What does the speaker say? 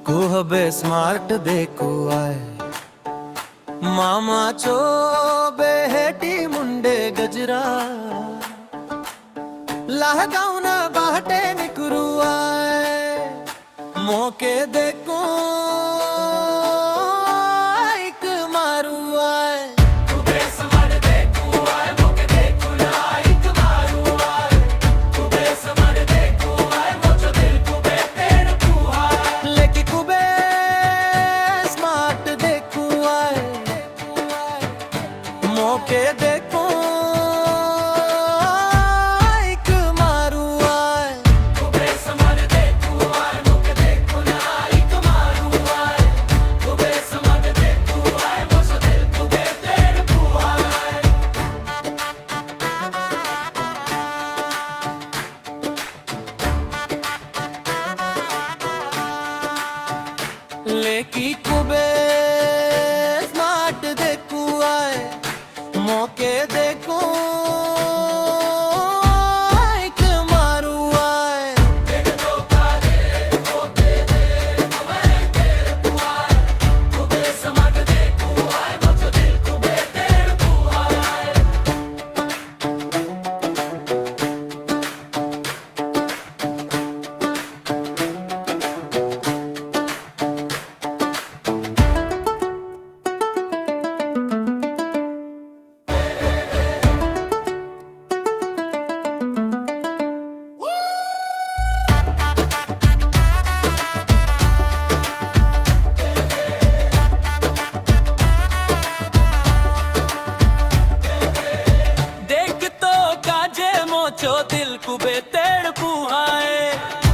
कुहबे smart देखू आए मामा चो बेहेटी मुंडे गजरा लहगाउन बाटे निकरू आए मौके देखो एक मारू आए मौके देखो एक मारू आए कुबे समर देखो आए मौके देखो ना एक मारू आए कुबे समर देखो आए मुझे दिल कुबे तेरे को आए लेकी कुबे स्मार्ट देखो आए मौके देखो एक मारू आए कुबे समझ देखो आए मुझे दिल कुबे तेरे को आए चो दिल कुबे तेड़ पुहाए